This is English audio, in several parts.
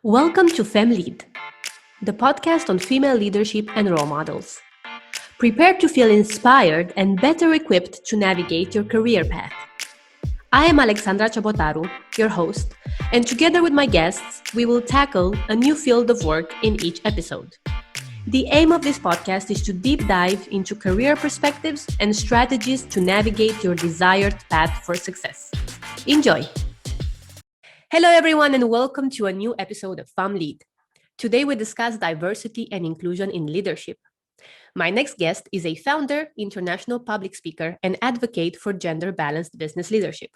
Welcome to FemLead, the podcast on female leadership and role models. Prepare to feel inspired and better equipped to navigate your career path. I am Alexandra Chabotaru, your host, and together with my guests, we will tackle a new field of work in each episode. The aim of this podcast is to deep dive into career perspectives and strategies to navigate your desired path for success. Enjoy! Hello, everyone, and welcome to a new episode of FemLead. Today, we discuss diversity and inclusion in leadership. My next guest is a founder, international public speaker, and advocate for gender-balanced business leadership.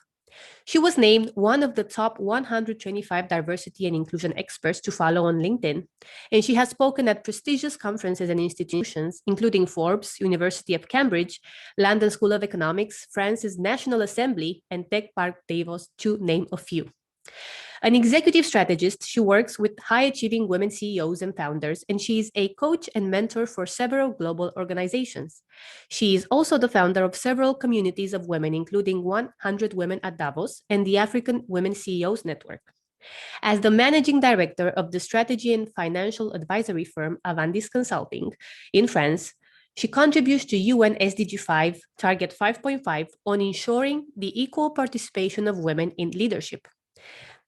She was named one of the top 125 diversity and inclusion experts to follow on LinkedIn, and she has spoken at prestigious conferences and institutions, including Forbes, University of Cambridge, London School of Economics, France's National Assembly, and Tech Park Davos, to name a few. An executive strategist, she works with high-achieving women CEOs and founders, and she is a coach and mentor for several global organizations. She is also the founder of several communities of women, including 100 Women at Davos and the African Women CEOs Network. As the managing director of the strategy and financial advisory firm Avandis Consulting in France, she contributes to UN SDG 5, Target 5.5, on ensuring the equal participation of women in leadership.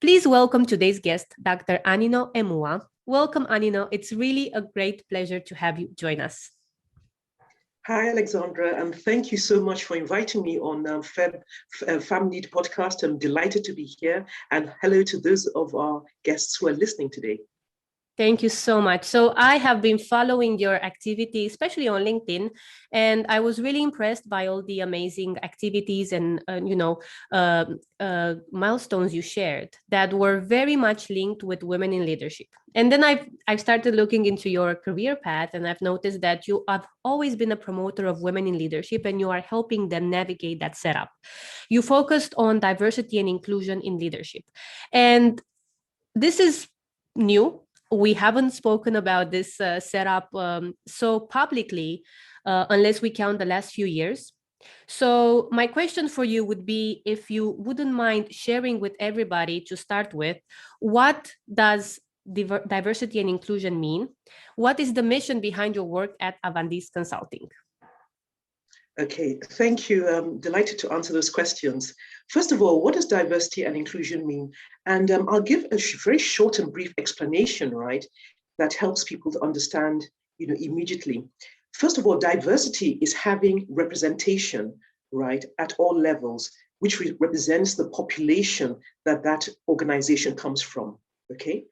Please welcome today's guest, Dr. Anino Emuwa. Welcome, Anino. It's really a great pleasure to have you join us. Hi, Alexandra, and thank you so much for inviting me on FemLead podcast. I'm delighted to be here, and hello to those of our guests who are listening today. Thank you so much. So I have been following your activity, especially on LinkedIn, and I was really impressed by all the amazing activities and milestones you shared that were very much linked with women in leadership. And then I've started looking into your career path, and I've noticed that you have always been a promoter of women in leadership, and you are helping them navigate that setup. You focused on diversity and inclusion in leadership, and this is new. We haven't spoken about this setup so publicly, unless we count the last few years. So my question for you would be, if you wouldn't mind sharing with everybody to start with, what does diversity and inclusion mean? What is the mission behind your work at Avandis Consulting? Okay, thank you. I'm delighted to answer those questions. First of all, what does diversity and inclusion mean? And I'll give a very short and brief explanation, right, that helps people to understand, immediately. First of all, diversity is having representation, right, at all levels, which represents the population that organization comes from, okay?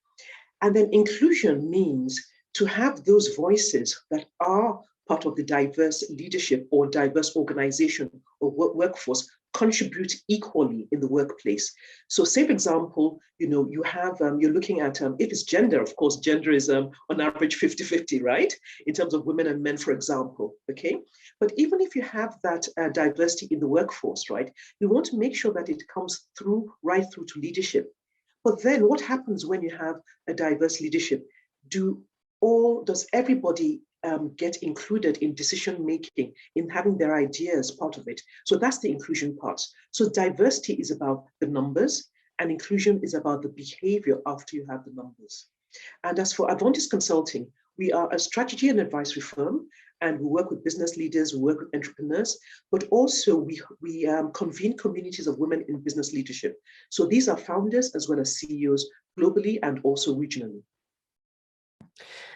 And then inclusion means to have those voices that are part of the diverse leadership or diverse organization or workforce contribute equally in the workplace. So say, for example, you have, you're looking at, if it's gender, of course, gender is on average 50-50, right? In terms of women and men, for example, okay? But even if you have that diversity in the workforce, right, you want to make sure that it comes through, right through to leadership. But then what happens when you have a diverse leadership? Does everybody get included in decision making, in having their ideas part of it? So that's the inclusion part. So diversity is about the numbers, and inclusion is about the behavior after you have the numbers. And as for Avandis Consulting, we are a strategy and advisory firm, and we work with business leaders, we work with entrepreneurs, but also we convene communities of women in business leadership. So these are founders as well as CEOs globally and also regionally.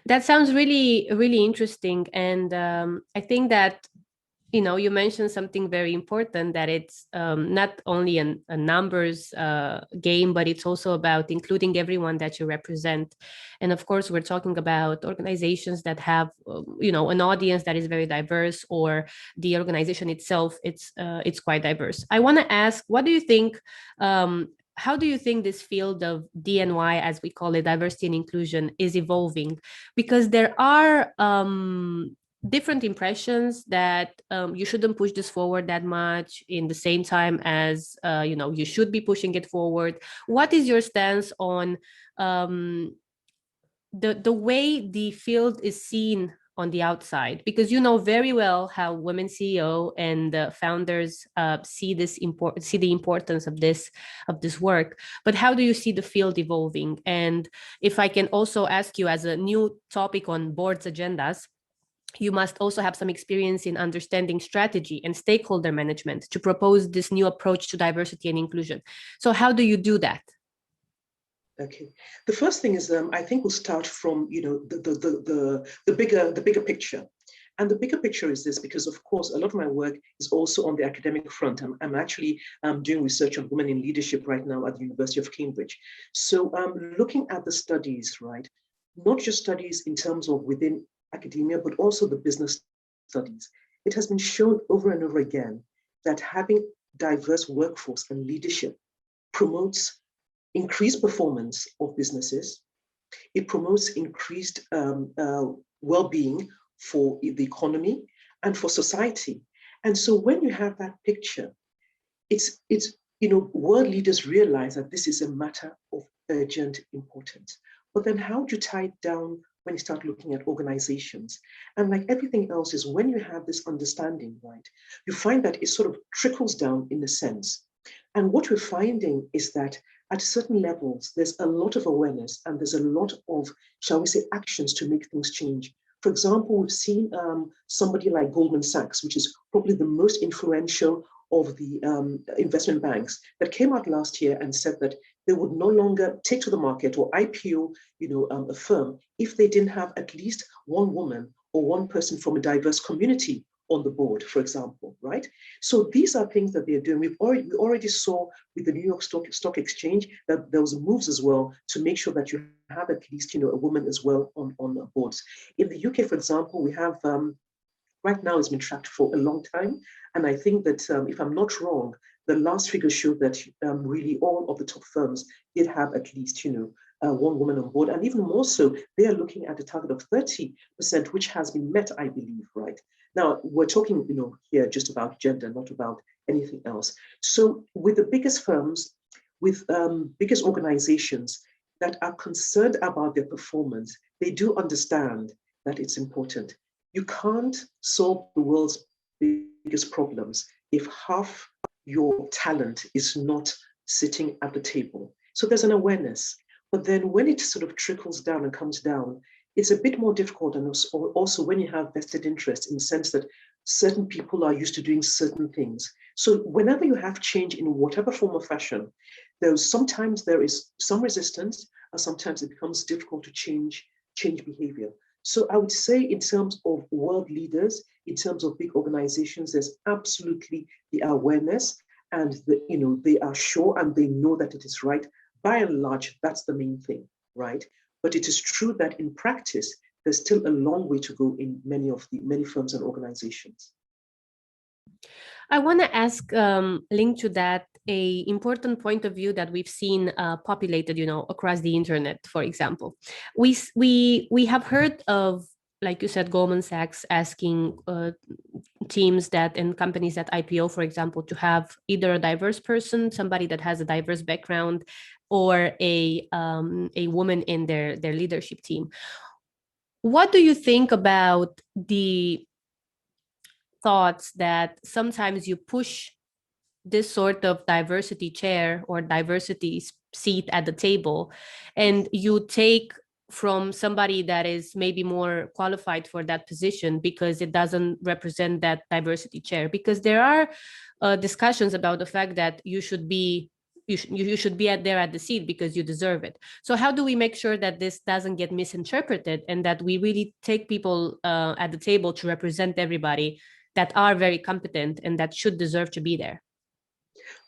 That sounds really, really interesting. And I think that, you mentioned something very important, that it's not only a numbers game, but it's also about including everyone that you represent. And of course, we're talking about organizations that have, an audience that is very diverse, or the organization itself, it's quite diverse. I want to ask, what do you think, how do you think this field of D&Y, as we call it, diversity and inclusion, is evolving? Because there are different impressions that you shouldn't push this forward that much, in the same time as you should be pushing it forward. What is your stance on the way the field is seen on the outside, because you know very well how women CEO and founders see the importance of this work. But how do you see the field evolving? And if I can also ask you, as a new topic on boards' agendas, you must also have some experience in understanding strategy and stakeholder management to propose this new approach to diversity and inclusion. So how do you do that? Okay, the first thing is I think we'll start from the bigger picture, and the bigger picture is this, because of course a lot of my work is also on the academic front. I'm actually doing research on women in leadership right now at the University of Cambridge. So looking at the studies, right, not just studies in terms of within academia, but also the business studies. It has been shown over and over again that having diverse workforce and leadership promotes increased performance of businesses. It promotes increased well-being for the economy and for society. And so when you have that picture, it's world leaders realize that this is a matter of urgent importance. But then how do you tie it down when you start looking at organizations? And like everything else is, when you have this understanding, right, you find that it sort of trickles down in a sense. And what we're finding is that at certain levels, there's a lot of awareness and there's a lot of, shall we say, actions to make things change. For example, we've seen somebody like Goldman Sachs, which is probably the most influential of the investment banks, that came out last year and said that they would no longer take to the market or IPO, a firm if they didn't have at least one woman or one person from a diverse community on the board, for example, right? So these are things that they're doing. We already saw with the New York Stock Exchange that there was moves as well to make sure that you have at least, a woman as well on boards. In the UK, for example, we have right now, it's been tracked for a long time. And I think that if I'm not wrong, the last figure showed that really all of the top firms did have at least, one woman on board. And even more so, they are looking at a target of 30%, which has been met, I believe, right? Now, we're talking, here just about gender, not about anything else. So with the biggest firms, with biggest organizations that are concerned about their performance, they do understand that it's important. You can't solve the world's biggest problems if half your talent is not sitting at the table. So there's an awareness. But then when it sort of trickles down and comes down, it's a bit more difficult. And also when you have vested interest, in the sense that certain people are used to doing certain things. So whenever you have change in whatever form or fashion, sometimes there is some resistance, and sometimes it becomes difficult to change behavior. So I would say, in terms of world leaders, in terms of big organizations, there's absolutely the awareness, and they are sure and they know that it is right. By and large, that's the main thing, right? But it is true that in practice, there's still a long way to go in many firms and organizations. I want to ask, linked to that, a important point of view that we've seen populated, across the internet. For example, we have heard of, like you said, Goldman Sachs asking teams and companies that IPO, for example, to have either a diverse person, somebody that has a diverse background, or a woman in their leadership team. What do you think about the thoughts that sometimes you push this sort of diversity chair or diversity seat at the table, and you take from somebody that is maybe more qualified for that position because it doesn't represent that diversity chair? Because there are discussions about the fact that you should be there at the seat because you deserve it. So how do we make sure that this doesn't get misinterpreted, and that we really take people at the table to represent everybody that are very competent and that should deserve to be there?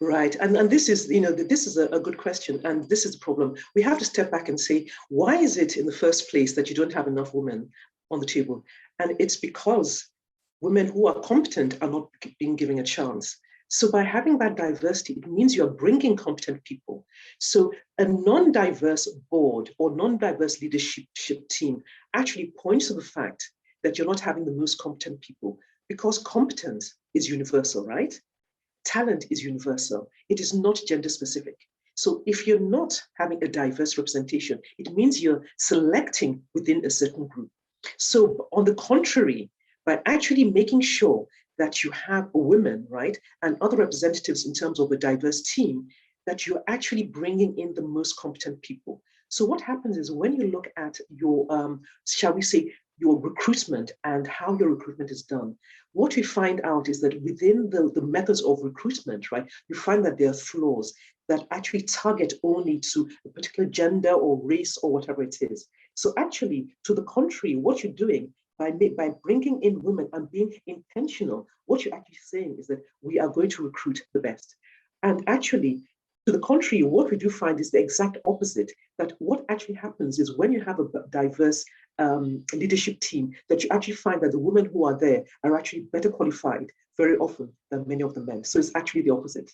Right, and this is, this is a good question, and this is the problem. We have to step back and say, why is it in the first place that you don't have enough women on the table? And it's because women who are competent are not being given a chance. So by having that diversity, it means you're bringing competent people. So a non-diverse board or non-diverse leadership team actually points to the fact that you're not having the most competent people, because competence is universal, right? Talent is universal. It is not gender specific. So if you're not having a diverse representation, it means you're selecting within a certain group. So on the contrary, by actually making sure that you have women, right, and other representatives in terms of a diverse team, that you're actually bringing in the most competent people. So what happens is when you look at your, shall we say, your recruitment and how your recruitment is done, what we find out is that within the methods of recruitment, right, you find that there are flaws that actually target only to a particular gender or race or whatever it is. So actually, to the contrary, what you're doing by bringing in women and being intentional, what you're actually saying is that we are going to recruit the best. And actually, to the contrary, what we do find is the exact opposite, that what actually happens is when you have a diverse leadership team, that you actually find that the women who are there are actually better qualified very often than many of the men. So it's actually the opposite.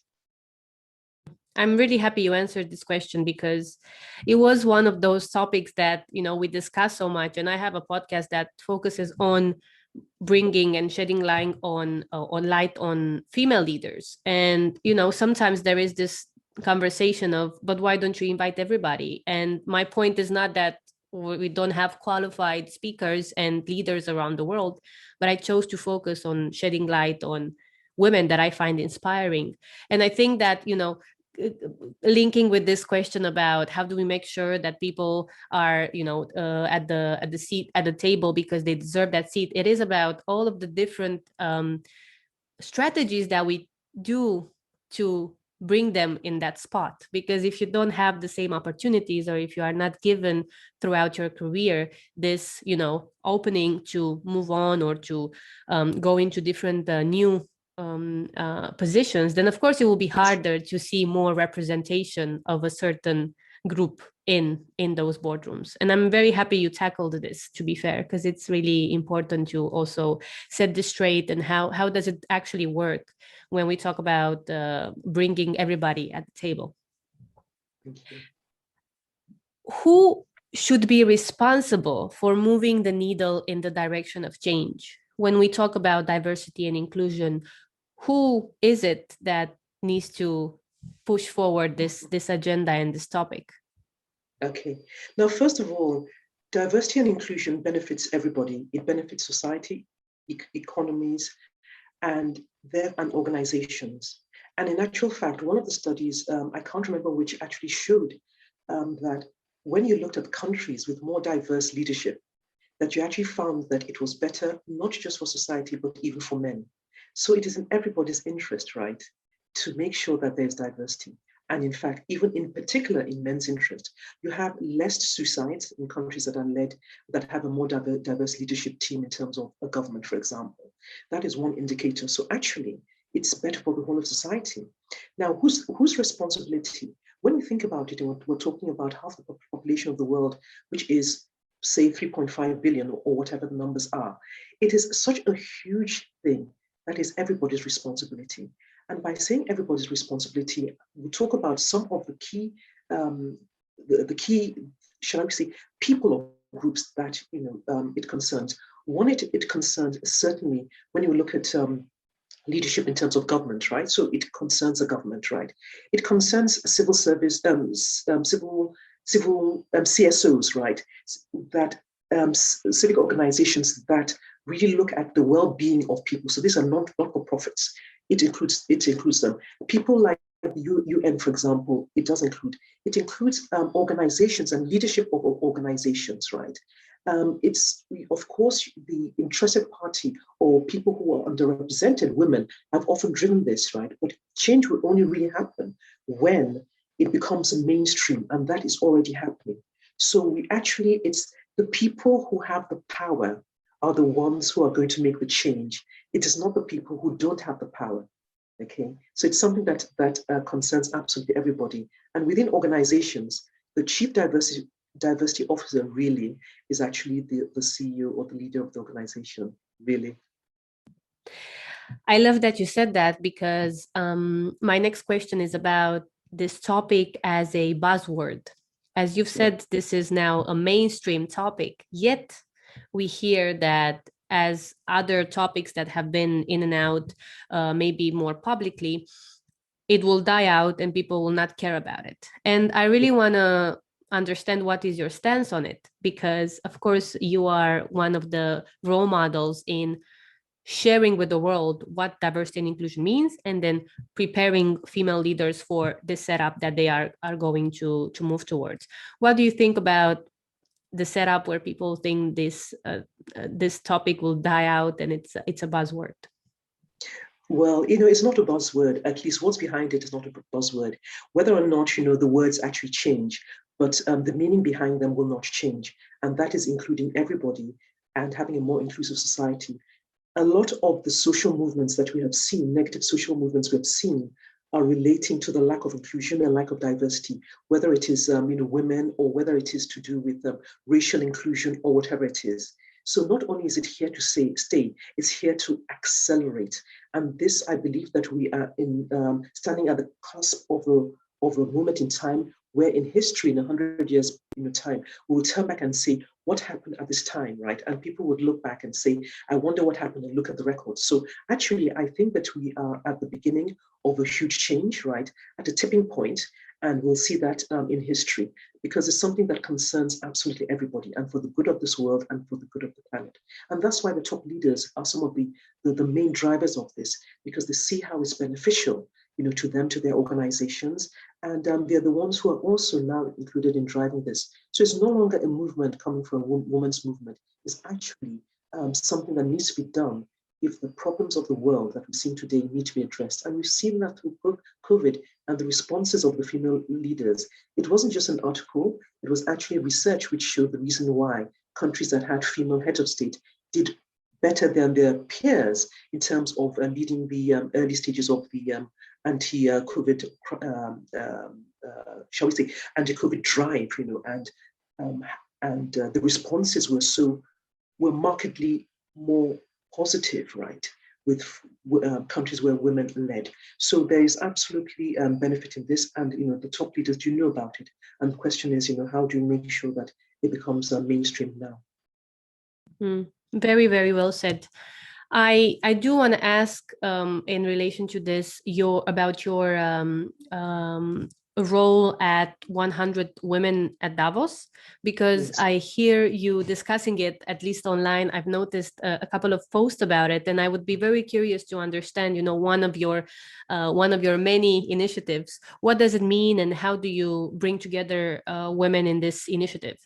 I'm really happy you answered this question because it was one of those topics that, we discuss so much. And I have a podcast that focuses on bringing and shedding light on female leaders. And, sometimes there is this conversation of, but why don't you invite everybody? And my point is not that we don't have qualified speakers and leaders around the world, but I chose to focus on shedding light on women that I find inspiring. And I think that, linking with this question about how do we make sure that people are at the seat at the table because they deserve that seat, it is about all of the different strategies that we do to bring them in that spot. Because if you don't have the same opportunities, or if you are not given throughout your career this opening to move on or to go into different new positions, then of course it will be harder to see more representation of a certain group in those boardrooms. And I'm very happy you tackled this, to be fair, because it's really important to also set this straight. And how does it actually work when we talk about bringing everybody at the table? Who should be responsible for moving the needle in the direction of change? When we talk about diversity and inclusion, who is it that needs to push forward this agenda and this topic? Okay. Now, first of all, diversity and inclusion benefits everybody. It benefits society, economies, and organizations. And in actual fact, one of the studies, I can't remember which, actually showed that when you looked at countries with more diverse leadership, that you actually found that it was better, not just for society, but even for men. So it is in everybody's interest, right, to make sure that there's diversity. And in fact, even in particular in men's interest, you have less suicides in countries that are led, that have a more diverse leadership team in terms of a government, for example. That is one indicator. So actually, it's better for the whole of society. Now, whose responsibility? When you think about it, we're talking about half the population of the world, which is, say, 3.5 billion or whatever the numbers are. It is such a huge thing that is everybody's responsibility. And by saying everybody's responsibility, we talk about some of the key, the key, shall I say, people or groups that it concerns. One, it concerns certainly when you look at leadership in terms of government, right? So it concerns the government, right? It concerns civil service, civil CSOs, right? That civic organizations that really look at the well-being of people. So these are not-for-profits. It includes them. People like the UN, for example, it does include. It includes organizations and leadership of organizations, right? It's, of course, the interested party or people who are underrepresented, women, have often driven this, right? But change will only really happen when it becomes a mainstream, and that is already happening. So it's the people who have the power are the ones who are going to make the change. It is not the people who don't have the power. Okay, so it's something that concerns absolutely everybody. And within organizations, the chief diversity officer really is actually the CEO or the leader of the organization, really. I love that you said that, because my next question is about this topic as a buzzword. As you've said, this is now a mainstream topic, yet we hear that as other topics that have been in and out, maybe more publicly, it will die out and people will not care about it. And I really want to understand what is your stance on it, because of course you are one of the role models in sharing with the world what diversity and inclusion means, and then preparing female leaders for the setup that they are going to move towards. What do you think about the setup where people think this topic will die out and it's a buzzword? Well, it's not a buzzword. At least what's behind it is not a buzzword. Whether or not, the words actually change, but the meaning behind them will not change. And that is including everybody and having a more inclusive society. A lot of the social movements that we have seen, negative social movements we have seen, are relating to the lack of inclusion and lack of diversity, whether it is women, or whether it is to do with racial inclusion, or whatever it is. So not only is it here to stay, it's here to accelerate. And this, I believe that we are standing at the cusp of a moment in time where in history, in 100 years time, we will turn back and say, what happened at this time, right? And people would look back and say, I wonder what happened, and look at the records. So actually, I think that we are at the beginning of a huge change, right? At a tipping point, and we'll see that in history, because it's something that concerns absolutely everybody, and for the good of this world and for the good of the planet. And that's why the top leaders are some of the main drivers of this, because they see how it's beneficial, to them, to their organizations. And they're the ones who are also now included in driving this. So it's no longer a movement coming from a women's movement. It's actually something that needs to be done if the problems of the world that we've seen today need to be addressed. And we've seen that through COVID and the responses of the female leaders. It wasn't just an article, it was actually research which showed the reason why countries that had female heads of state did better than their peers in terms of leading the early stages of the anti-COVID, shall we say, anti-COVID drive, and the responses were markedly more positive, right, with countries where women led. So there is absolutely benefit in this, and the top leaders do know about it. And the question is, how do you make sure that it becomes mainstream now? Very, very well said. I do want to ask in relation to this about your role at 100 Women at Davos, because yes. I hear you discussing it, at least online. I've noticed a couple of posts about it, and I would be very curious to understand, one of your many initiatives. What does it mean, and how do you bring together women in this initiative?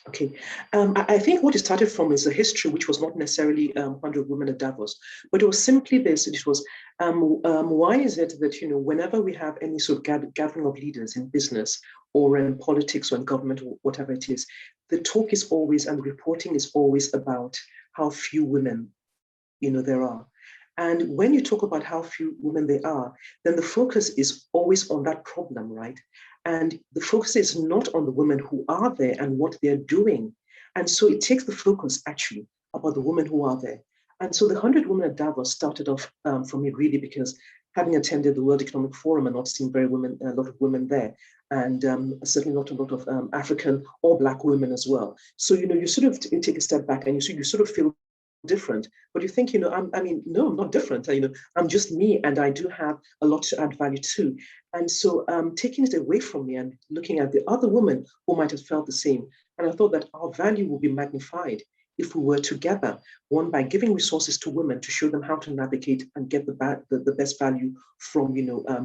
Okay, I think what it started from is a history which was not necessarily 100 Women at Davos, but it was simply this. It was, why is it that, whenever we have any sort of gathering of leaders in business or in politics or in government or whatever it is, the talk is always, and the reporting is always about how few women, there are. And when you talk about how few women there are, then the focus is always on that problem, right? And the focus is not on the women who are there and what they're doing. And so it takes the focus actually about the women who are there. And so the 100 Women at Davos started off for me really because having attended the World Economic Forum and not seeing a lot of women there, and certainly not a lot of African or Black women as well. So, you sort of take a step back and you sort of feel different, but you think, no, I'm not different. I'm just me, and I do have a lot to add value to. And so taking it away from me and looking at the other women who might have felt the same. And I thought that our value will be magnified if we were together, one, by giving resources to women to show them how to navigate and get the best value from,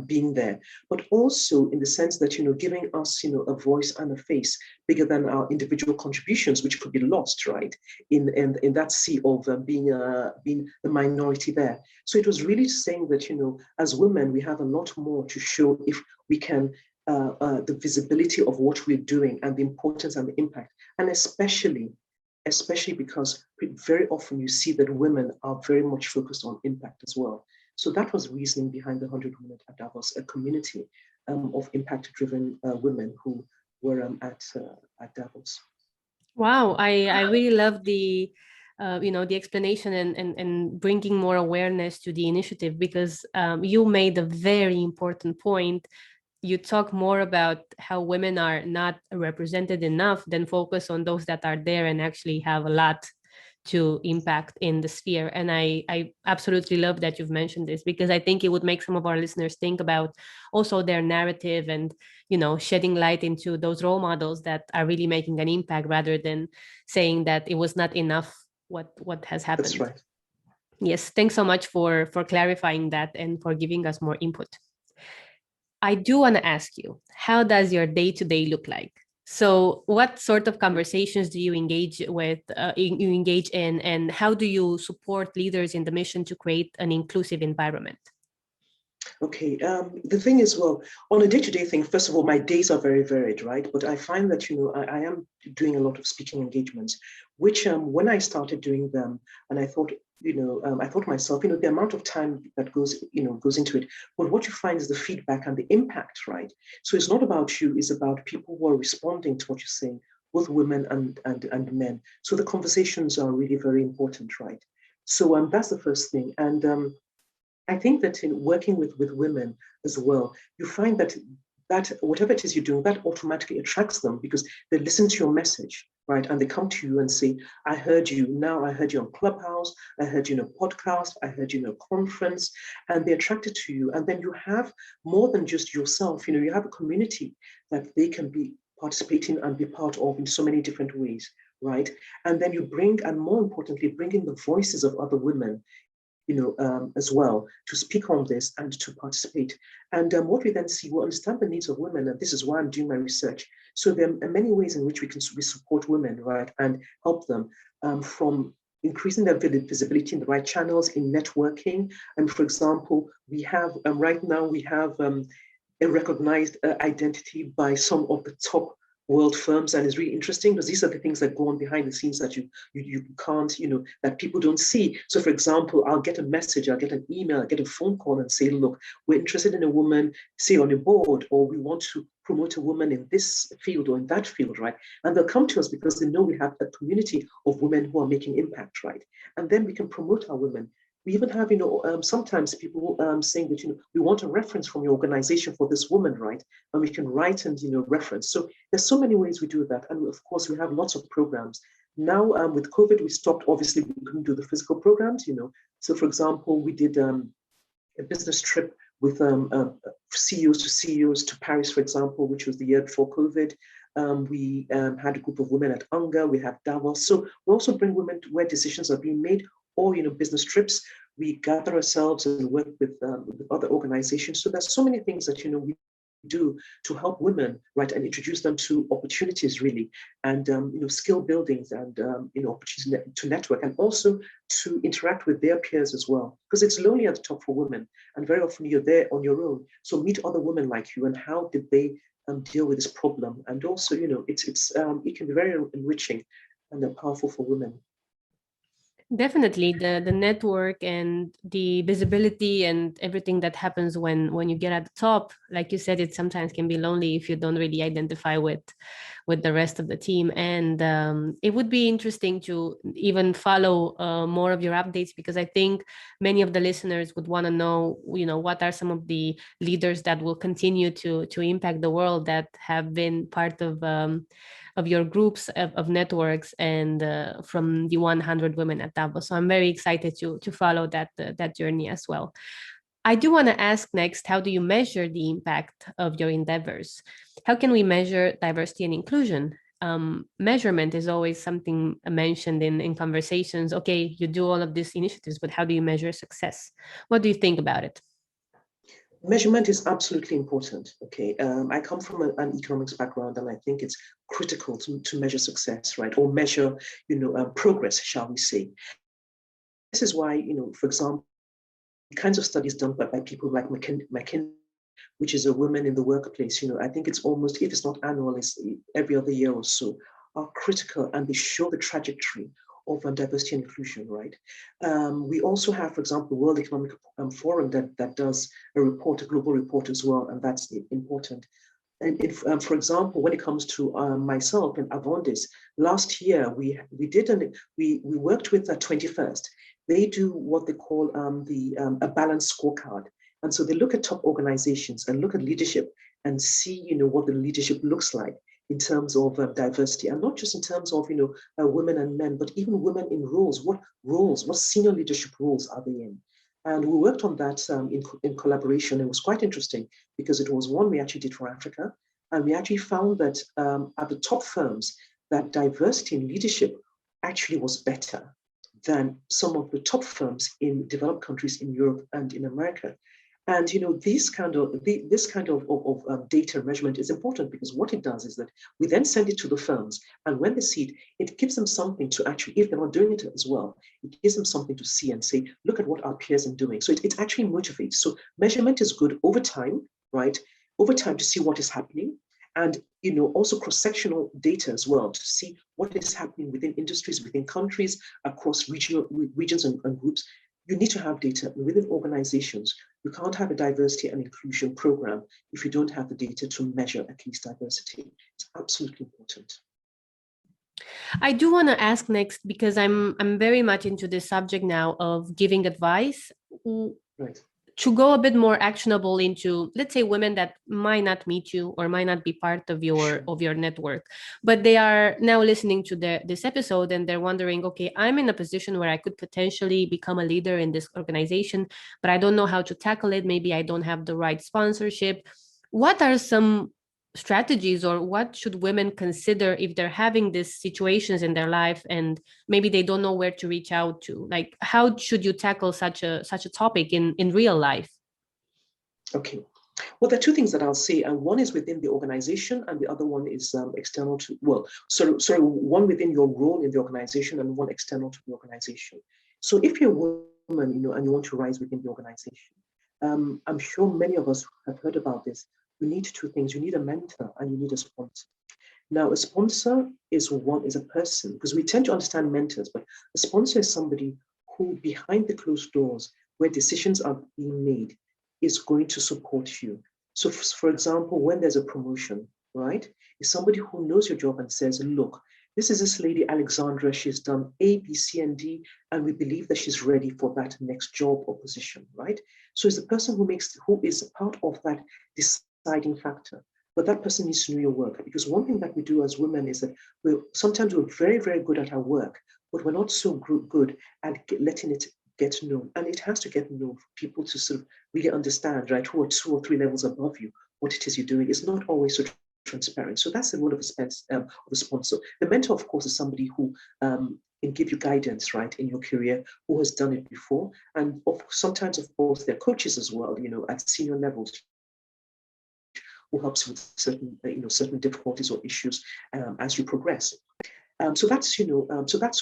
being there, but also in the sense that, giving us, a voice and a face bigger than our individual contributions, which could be lost, right, in that sea of being the minority there. So it was really saying that, as women, we have a lot more to show if we can, the visibility of what we're doing and the importance and the impact, and especially because very often you see that women are very much focused on impact as well. So that was the reasoning behind the 100 Women at Davos, a community of impact-driven women who were at Davos. Wow, I really love the the explanation and bringing more awareness to the initiative, because you made a very important point. You talk more about how women are not represented enough than focus on those that are there and actually have a lot to impact in the sphere. And I absolutely love that you've mentioned this, because I think it would make some of our listeners think about also their narrative and, shedding light into those role models that are really making an impact, rather than saying that it was not enough what has happened. That's right. Yes, thanks so much for clarifying that and for giving us more input. I do want to ask you, how does your day-to-day look like? So what sort of conversations do you engage with, you engage in, and how do you support leaders in the mission to create an inclusive environment? Okay, the thing is, well, on a day-to-day thing, first of all, my days are very varied, right? But I find that, I am doing a lot of speaking engagements, which when I started doing them, and I thought, I thought to myself, the amount of time that goes into it, but what you find is the feedback and the impact, right? So it's not about you, it's about people who are responding to what you're saying, both women and men. So the conversations are really very important, right? So that's the first thing. And I think that in working with women as well, you find that whatever it is you're doing, that automatically attracts them, because they listen to your message, right? And they come to you and say, I heard you now, I heard you on Clubhouse, I heard you in a podcast, I heard you in a conference, and they're attracted to you. And then you have more than just yourself, you have a community that they can be participating and be part of in so many different ways, right? And then you bring, and more importantly, bring in the voices of other women, as well, to speak on this and to participate. And what we then see, we understand the needs of women, and this is why I'm doing my research. So there are many ways in which we support women, right, and help them, from increasing their visibility in the right channels, in networking. And for example, we have, right now, we have a recognized identity by some of the top world firms, and it's really interesting because these are the things that go on behind the scenes that you can't, that people don't see. So for example, I'll get a message, I'll get an email, I'll get a phone call and say, look, we're interested in a woman, say on a board, or we want to promote a woman in this field or in that field, right? And they'll come to us because they know we have a community of women who are making impact, right? And then we can promote our women. We even have, sometimes people saying that, we want a reference from your organization for this woman, right? And we can write and, reference. So there's so many ways we do that. And of course, we have lots of programs. Now, with COVID, we stopped, obviously, we couldn't do the physical programs, So for example, we did a business trip with CEOs to CEOs to Paris, for example, which was the year before COVID. We had a group of women at UNGA, we have Davos. So we also bring women to where decisions are being made, or business trips. We gather ourselves and work with other organizations. So there's so many things that we do to help women, right, and introduce them to opportunities, really, and skill buildings and opportunities to network, and also to interact with their peers as well, because it's lonely at the top for women, and very often you're there on your own. So meet other women like you, and how did they deal with this problem? And also, it can be very enriching and powerful for women. Definitely, the network and the visibility and everything that happens when you get at the top, like you said, it sometimes can be lonely if you don't really identify with the rest of the team. And it would be interesting to even follow more of your updates, because I think many of the listeners would want to know, what are some of the leaders that will continue to impact the world, that have been part of your groups of networks, and from the 100 Women at Davos. So I'm very excited to follow that journey as well. I do want to ask next, how do you measure the impact of your endeavors? How can we measure diversity and inclusion? Measurement is always something mentioned in conversations. Okay, you do all of these initiatives, but how do you measure success? What do you think about it? Measurement is absolutely important. Okay, I come from an economics background, and I think it's critical to measure success, right, or measure, progress, shall we say? This is why, for example, the kinds of studies done by people like McKinsey, which is a woman in the workplace. I think it's almost, if it's not annual, it's every other year or so, are critical, and they show the trajectory of diversity and inclusion, right? We also have, for example, the World Economic Forum that does a report, a global report as well, and that's important. And if, for example, when it comes to myself and Avondis, last year we worked with 21st. They do what they call a balanced scorecard, and so they look at top organizations and look at leadership and see what the leadership looks like. in terms of diversity, and not just in terms of women and men, but even women in roles. What senior leadership roles are they in? And we worked on that in collaboration. It was quite interesting because it was one we actually did for Africa, and we actually found that at the top firms, that diversity in leadership actually was better than some of the top firms in developed countries in Europe and in America. And this kind of data measurement is important because what it does is that we then send it to the firms, and when they see it, it gives them something to actually, if they're not doing it as well, it gives them something to see and say, look at what our peers are doing. So it actually motivates. So measurement is good over time, right? Over time to see what is happening, and also cross-sectional data as well to see what is happening within industries, within countries, across regions and groups. You need to have data within organizations. You can't have a diversity and inclusion program if you don't have the data to measure at least diversity. It's absolutely important. I do want to ask next, because I'm very much into this subject now of giving advice. Right. To go a bit more actionable into, let's say, women that might not meet you or might not be part of your network, but they are now listening to this episode and they're wondering, okay, I'm in a position where I could potentially become a leader in this organization, but I don't know how to tackle it. Maybe I don't have the right sponsorship. What are some strategies, or what should women consider if they're having these situations in their life and maybe they don't know where to reach out to? Like, how should you tackle such a topic in real life? Okay. Well, there are two things that I'll say, and one is within the organization, and the other one is external to, one within your role in the organization and one external to the organization. So if you're a woman, and you want to rise within the organization, I'm sure many of us have heard about this. You need two things. You need a mentor and you need a sponsor. Now, a sponsor is a person, because we tend to understand mentors, but a sponsor is somebody who, behind the closed doors, where decisions are being made, is going to support you. So, for example, when there's a promotion, right, is somebody who knows your job and says, look, this is this lady, Alexandra, she's done A, B, C, and D, and we believe that she's ready for that next job or position, right? So it's the person who is part of that deciding factor. But that person needs to know your work, because one thing that we do as women is that sometimes we're very, very good at our work, but we're not so good at letting it get known. And it has to get known for people to sort of really understand, right, who are 2 or 3 levels above you, what it is you're doing. It's not always so transparent. So that's the role of a sponsor. The mentor, of course, is somebody who can give you guidance, right, in your career, who has done it before. And sometimes, of course, there are coaches as well, at senior levels, who helps with certain difficulties or issues as you progress. So that's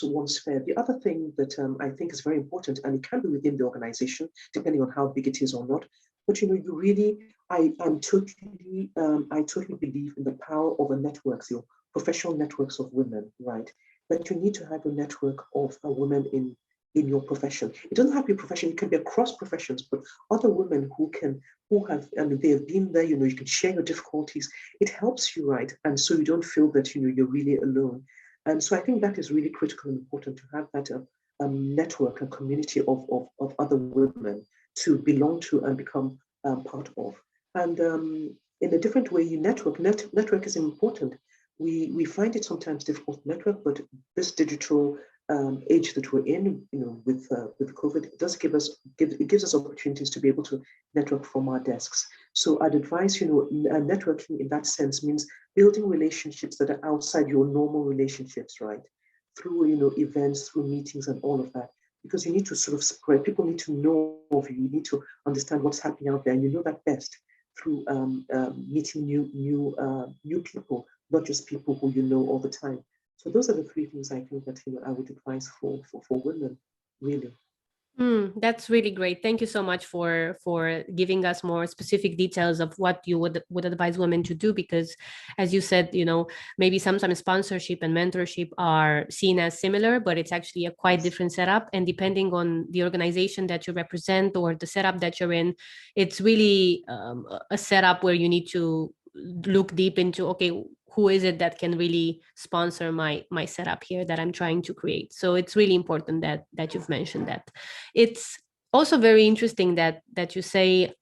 one sphere. The other thing that I think is very important, and it can be within the organization, depending on how big it is or not. But I totally believe in the power of a network, professional networks of women, right? But you need to have a network of women in your profession. It doesn't have to be a profession, it can be across professions, but other women they have been there, you can share your difficulties. It helps you, right? And so you don't feel that, you're really alone. And so I think that is really critical and important, to have that network and community of other women to belong to and become part of. And in a different way, you network. Network is important. We find it sometimes difficult to network, but this digital age that we're in, with COVID, it gives us opportunities to be able to network from our desks. So I'd advise, networking in that sense means building relationships that are outside your normal relationships, right? Through, events, through meetings and all of that. Because you need to sort of spread, people need to know of you, you need to understand what's happening out there, and you know that best through meeting new people, not just people who you know all the time. So those are the 3 things I think that I would advise for women, really. That's really great. Thank you so much for giving us more specific details of what you would advise women to do, because as you said, maybe sometimes sponsorship and mentorship are seen as similar, but it's actually a quite different setup. And depending on the organization that you represent or the setup that you're in, it's really a setup where you need to look deep into, okay, who is it that can really sponsor my setup here that I'm trying to create? So it's really important that you've mentioned that. It's also very interesting that you say,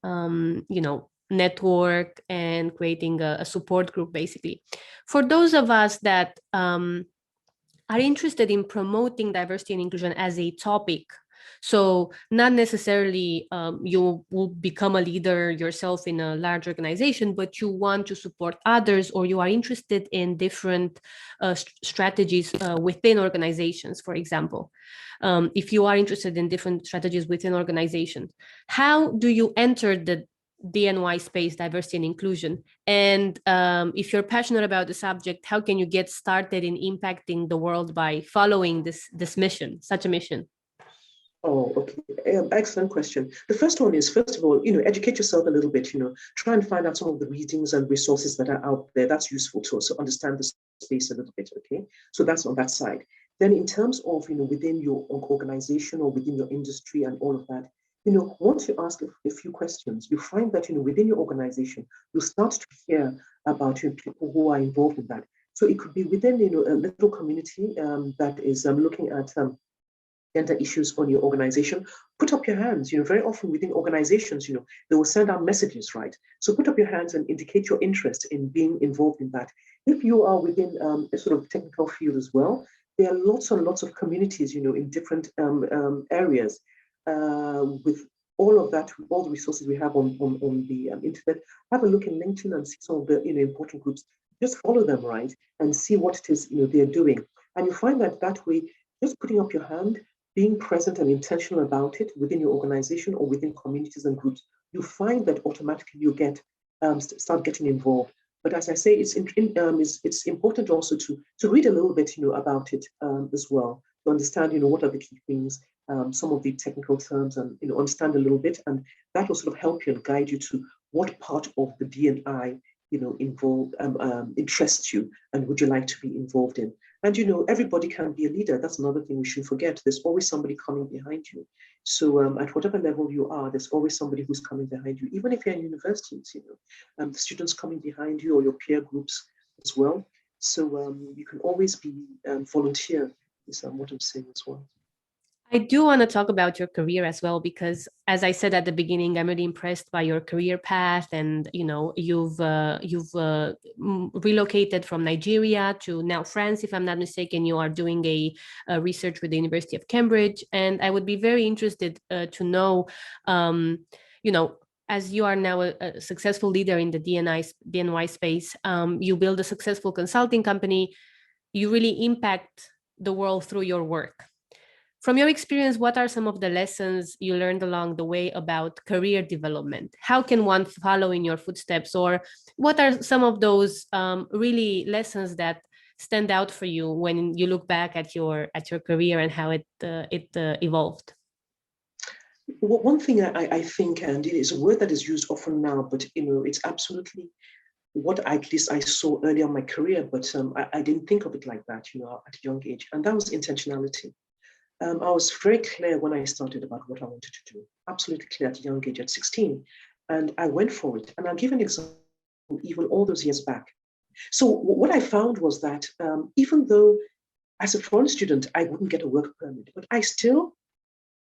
network and creating a support group, basically. For those of us that are interested in promoting diversity and inclusion as a topic, so not necessarily you will become a leader yourself in a large organization, but you want to support others, or you are interested in different strategies within organizations, for example. If you are interested in different strategies within organizations, how do you enter the DNY space, diversity and inclusion? And if you're passionate about the subject, how can you get started in impacting the world by following this mission, such a mission? Oh, okay. Excellent question. The first one is, first of all, educate yourself a little bit, try and find out some of the readings and resources that are out there. That's useful to also understand the space a little bit, okay? So that's on that side. Then in terms of, within your organization or within your industry and all of that, once you ask a few questions, you find that, within your organization, you start to hear about people who are involved in that. So it could be within, a little community that is looking at gender issues on your organization. Put up your hands. Very often within organizations, they will send out messages, right? So put up your hands and indicate your interest in being involved in that. If you are within a sort of technical field as well, there are lots and lots of communities, in different areas with all of that, all the resources we have on the internet. Have a look in LinkedIn and see some of the important groups. Just follow them, right, and see what it is they're doing. And you find that way, just putting up your hand, being present and intentional about it within your organization or within communities and groups, you find that automatically you get start getting involved. But as I say, it's important also to read a little bit about it as well, to understand what are the key things, some of the technical terms, and understand a little bit, and that will sort of help you and guide you to what part of the D&I involved interests you and would you like to be involved in. And everybody can be a leader. That's another thing we shouldn't forget. There's always somebody coming behind you. So at whatever level you are, there's always somebody who's coming behind you. Even if you're in universities, the students coming behind you or your peer groups as well. So you can always be volunteer. Is what I'm saying as well. I do want to talk about your career as well, because as I said at the beginning, I'm really impressed by your career path. And, you've relocated from Nigeria to now France, if I'm not mistaken. You are doing a research with the University of Cambridge. And I would be very interested to know, as you are now a successful leader in the DNY space, you build a successful consulting company, you really impact the world through your work. From your experience, what are some of the lessons you learned along the way about career development? How can one follow in your footsteps? Or what are some of those really lessons that stand out for you when you look back at your career and how it evolved? Well, one thing I think, and it is a word that is used often now, but it's absolutely what at least I saw earlier in my career, but I didn't think of it like that, at a young age, and that was intentionality. I was very clear when I started about what I wanted to do, absolutely clear at a young age, at 16. And I went for it. And I'll give an example, even all those years back. So what I found was that even though as a foreign student, I wouldn't get a work permit, but I still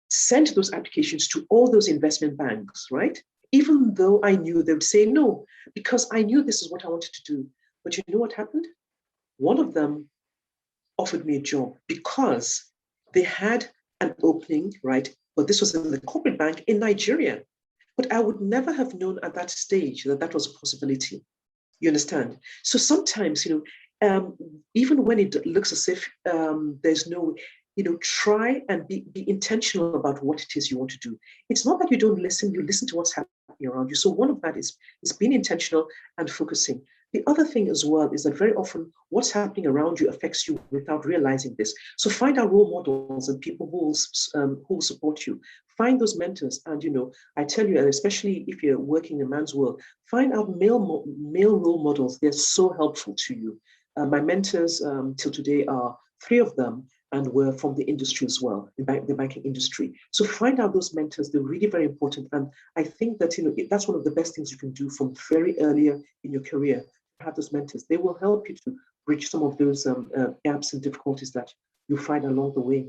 sent those applications to all those investment banks, right? Even though I knew they would say no, because I knew this is what I wanted to do. But you know what happened? One of them offered me a job because they had an opening, right? But this was in the corporate bank in Nigeria. But I would never have known at that stage that that was a possibility. You understand? So sometimes, even when it looks as if there's no, try and be intentional about what it is you want to do. It's not that you don't listen, you listen to what's happening around you. So one of that is being intentional and focusing. The other thing as well is that very often what's happening around you affects you without realizing this. So find out role models and people who will support you. Find those mentors. And, I tell you, and especially if you're working in a man's world, find out male role models. They're so helpful to you. My mentors till today are 3 of them, and were from the industry as well, the banking industry. So find out those mentors. They're really very important. And I think that, that's one of the best things you can do from very earlier in your career. Have those mentors. They will help you to bridge some of those gaps and difficulties that you find along the way.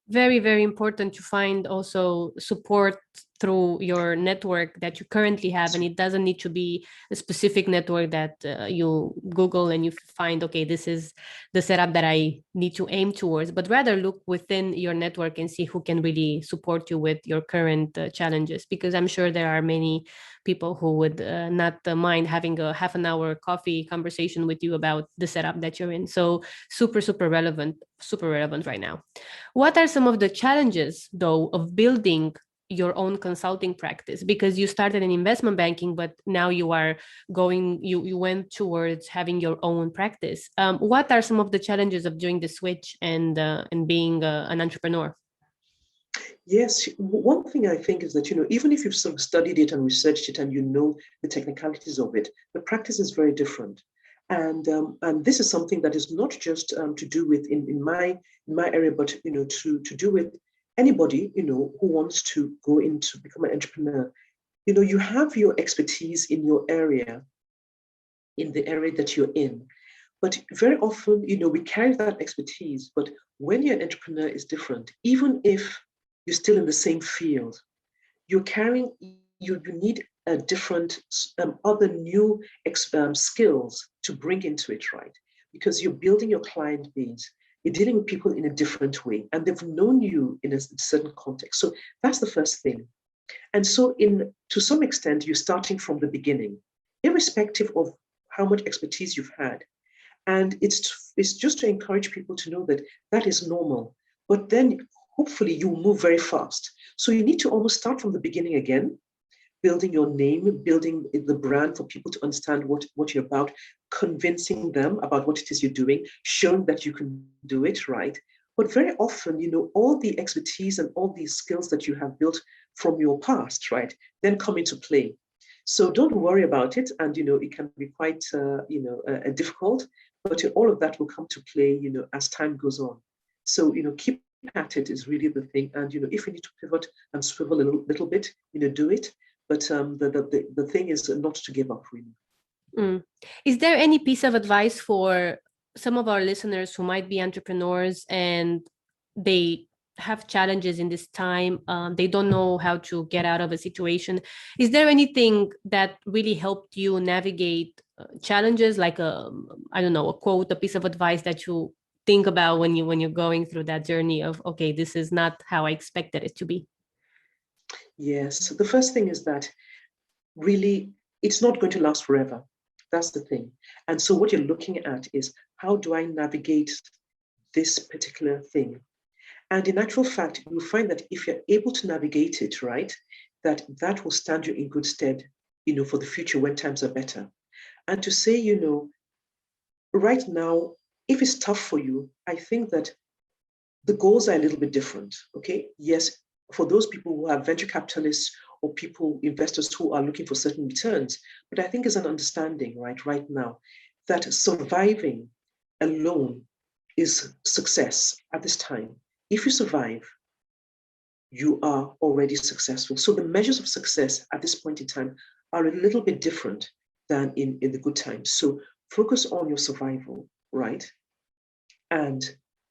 Very, very important to find also support through your network that you currently have, and it doesn't need to be a specific network that you Google and you find, okay, this is the setup that I need to aim towards, but rather look within your network and see who can really support you with your current challenges, because I'm sure there are many people who would not mind having a half an hour coffee conversation with you about the setup that you're in. So super relevant right now. What are some of the challenges, though, of building your own consulting practice? Because you started in investment banking, but now you are going, you went towards having your own practice. What are some of the challenges of doing the switch and being an entrepreneur? Yes, one thing I think is that, even if you've sort of studied it and researched it and you know the technicalities of it, the practice is very different. And this is something that is not just to do with in my area, but to do with anybody who wants to go into become an entrepreneur. You have your expertise in your area, in the area that you're in. But very often, we carry that expertise. But when you're an entrepreneur, it's different. Even if you're still in the same field, you're carrying, you need a different, other new skills to bring into it, right? Because you're building your client base, you're dealing with people in a different way, and they've known you in a certain context. So that's the first thing. And so to some extent, you're starting from the beginning, irrespective of how much expertise you've had. And it's just to encourage people to know that that is normal. But then hopefully you move very fast. So you need to almost start from the beginning again, building your name, building the brand for people to understand what you're about, convincing them about what it is you're doing, showing that you can do it, right? But very often, all the expertise and all these skills that you have built from your past, right, then come into play. So don't worry about it. And, it can be quite, difficult, but all of that will come to play, as time goes on. So, keep at it is really the thing. And, if you need to pivot and swivel a little bit, do it. But the thing is not to give up, really. Is there any piece of advice for some of our listeners who might be entrepreneurs and they have challenges in this time? They don't know how to get out of a situation. Is there anything that really helped you navigate challenges, like a quote, a piece of advice that you think about when you're going through that journey of, okay, this is not how I expected it to be? Yes. So the first thing is that really it's not going to last forever. That's the thing. And so what you're looking at is, how do I navigate this particular thing? And in actual fact, you'll find that if you're able to navigate it, right, that will stand you in good stead, for the future when times are better. And to say, right now, if it's tough for you, I think that the goals are a little bit different, okay? Yes, for those people who are venture capitalists or investors who are looking for certain returns, but I think it's an understanding, right now, that surviving alone is success at this time. If you survive, you are already successful. So the measures of success at this point in time are a little bit different than in the good times. So focus on your survival, right? And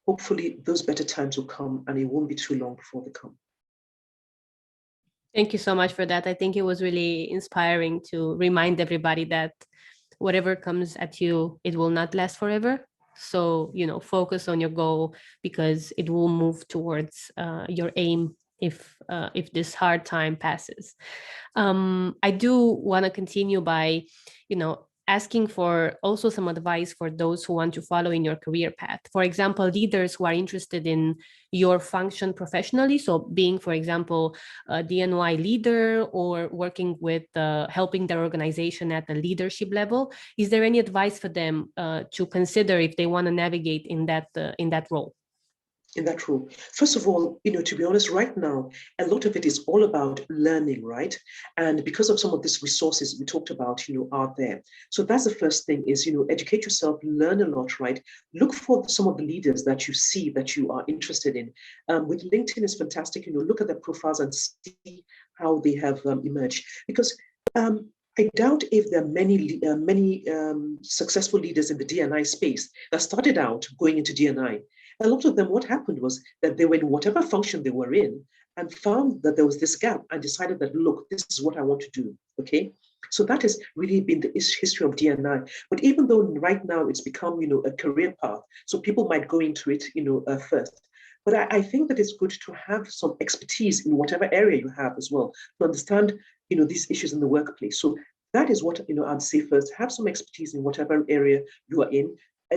hopefully those better times will come, and it won't be too long before they come. Thank you so much for that. I think it was really inspiring to remind everybody that whatever comes at you, it will not last forever. So, focus on your goal, because it will move towards your aim if this hard time passes. I do want to continue by, asking for also some advice for those who want to follow in your career path. For example, leaders who are interested in your function professionally. So being, for example, a DNY leader or working with helping their organization at the leadership level. Is there any advice for them to consider if they want to navigate in that role? In that role. First of all, to be honest, right now, a lot of it is all about learning, right? And because of some of these resources we talked about, are there. So that's the first thing is, educate yourself, learn a lot, right? Look for some of the leaders that you see that you are interested in. With LinkedIn is fantastic, look at their profiles and see how they have emerged. Because I doubt if there are many successful leaders in the D&I space that started out going into D&I. a lot of them, what happened was that they were in whatever function they were in and found that there was this gap and decided that, look, this is what I want to do, okay? So that has really been the history of D&I. But even though right now it's become, a career path, so people might go into it, first. But I think that it's good to have some expertise in whatever area you have as well, to understand, these issues in the workplace. So that is what, I'd say first, have some expertise in whatever area you are in,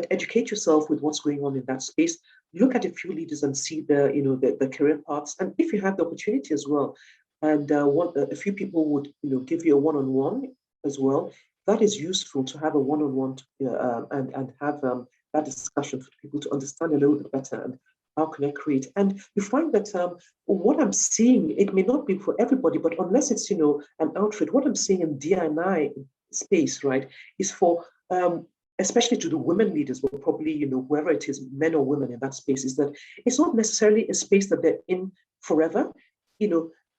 educate yourself with what's going on in that space, look at a few leaders and see the career paths. And if you have the opportunity as well, and a few people would, give you a one-on-one as well, that is useful to have a one-on-one and have that discussion for people to understand a little bit better and how can I create? And you find that what I'm seeing, it may not be for everybody, but unless it's, an outfit, what I'm seeing in D&I space, right, is for, especially to the women leaders, but probably, whoever it is, men or women in that space, is that it's not necessarily a space that they're in forever.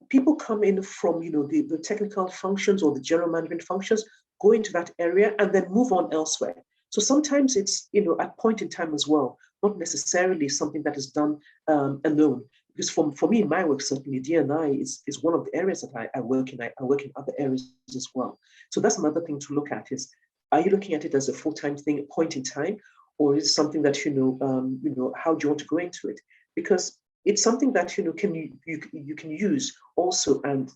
People come in from, the technical functions or the general management functions, go into that area and then move on elsewhere. So sometimes it's, at point in time as well, not necessarily something that is done alone. Because for me, in my work, certainly D&I is one of the areas that I work in. I work in other areas as well. So that's another thing to look at is, are you looking at it as a full-time thing, a point in time, or is it something that, how do you want to go into it? Because it's something that, you can use also, and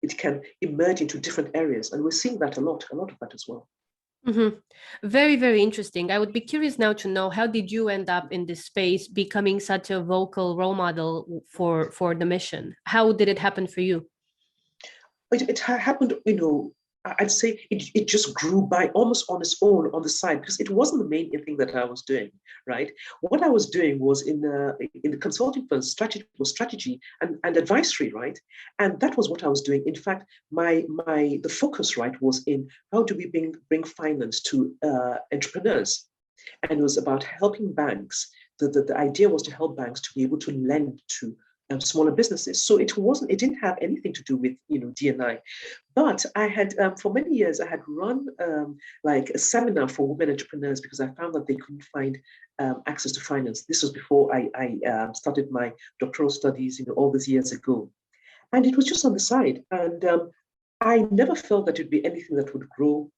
it can emerge into different areas. And we're seeing that a lot of that as well. Mm-hmm. Very, very interesting. I would be curious now to know, how did you end up in this space, becoming such a vocal role model for the mission? How did it happen for you? It happened, I'd say it just grew by almost on its own on the side, because it wasn't the main thing that I was doing, right? What I was doing was in the consulting firm, strategy and advisory, right? And that was what I was doing. In fact, the focus, right, was in how do we bring finance to entrepreneurs, and it was about helping banks. The idea was to help banks to be able to lend to smaller businesses. So it didn't have anything to do with D&I. But I had, for many years, I had run like a seminar for women entrepreneurs, because I found that they couldn't find access to finance. This was before I started my doctoral studies, all these years ago. And it was just on the side. And I never felt that it would be anything that would grow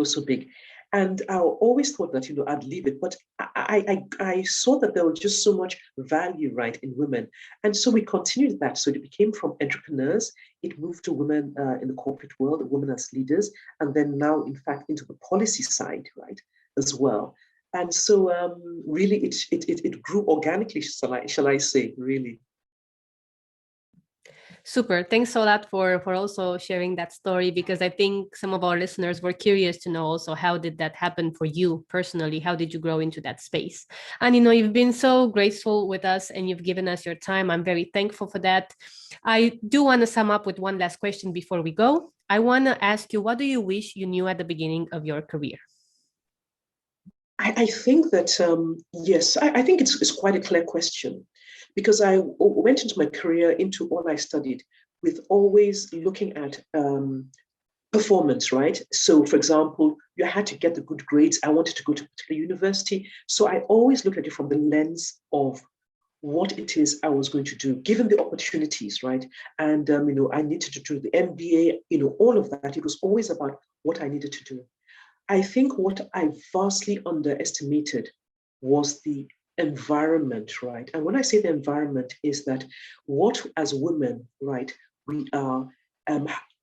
so big. And I always thought that, I'd leave it. But I saw that there was just so much value, right, in women. And so we continued that. So it became from entrepreneurs, it moved to women in the corporate world, women as leaders, and then now, in fact, into the policy side, right, as well. And so really, it grew organically, shall I say, really. Super. Thanks a lot for also sharing that story, because I think some of our listeners were curious to know also, how did that happen for you personally? How did you grow into that space? And you've been so graceful with us and you've given us your time. I'm very thankful for that. I do want to sum up with one last question before we go. I want to ask you, what do you wish you knew at the beginning of your career? I think that, yes, I think it's quite a clear question, because I went into my career, into all I studied, with always looking at performance, right? So, for example, you had to get the good grades. I wanted to go to a particular university. So I always looked at it from the lens of what it is I was going to do, given the opportunities, right? And, I needed to do the MBA, all of that. It was always about what I needed to do. I think what I vastly underestimated was the environment, right? And when I say the environment, is that what as women, right, we are,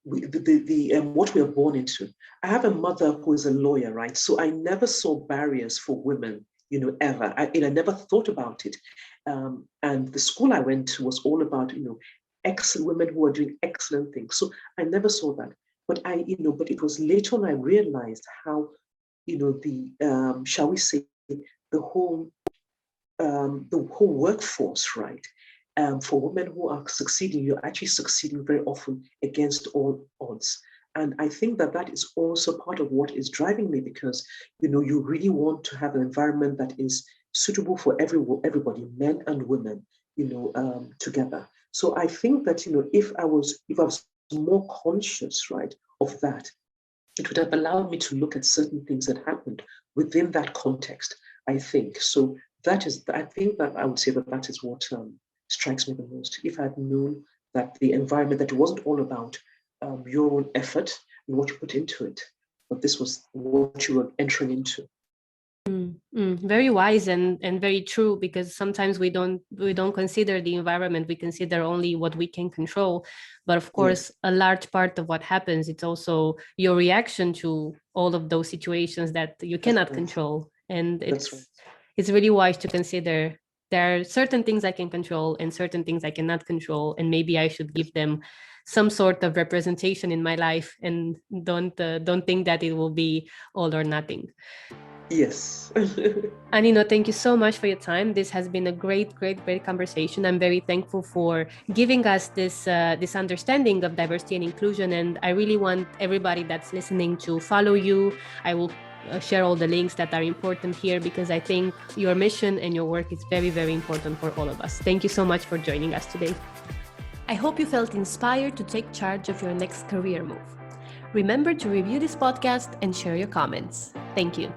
what we are born into. I have a mother who is a lawyer, right? So I never saw barriers for women, ever. I never thought about it. And the school I went to was all about, excellent women who are doing excellent things. So I never saw that. But but it was later on I realized how, the shall we say, the whole workforce, right? For women who are succeeding, you're actually succeeding very often against all odds. And I think that is also part of what is driving me, because, you really want to have an environment that is suitable for everybody, men and women, together. So I think that, if I was more conscious, right, of that, it would have allowed me to look at certain things that happened within that context, I think. So I think that I would say that is what strikes me the most. If I had known that the environment, that it wasn't all about your own effort and what you put into it, but this was what you were entering into. Very wise and very true, because sometimes we don't consider the environment. We consider only what we can control, but of course, a large part of what happens, it's also your reaction to all of those situations that you cannot control. And it's really wise to consider there are certain things I can control and certain things I cannot control, and maybe I should give them some sort of representation in my life, and don't think that it will be all or nothing. Yes. Anino, thank you so much for your time. This has been a great conversation. I'm very thankful for giving us this understanding of diversity and inclusion. And I really want everybody that's listening to follow you. I will share all the links that are important here, because I think your mission and your work is very, very important for all of us. Thank you so much for joining us today. I hope you felt inspired to take charge of your next career move. Remember to review this podcast and share your comments. Thank you.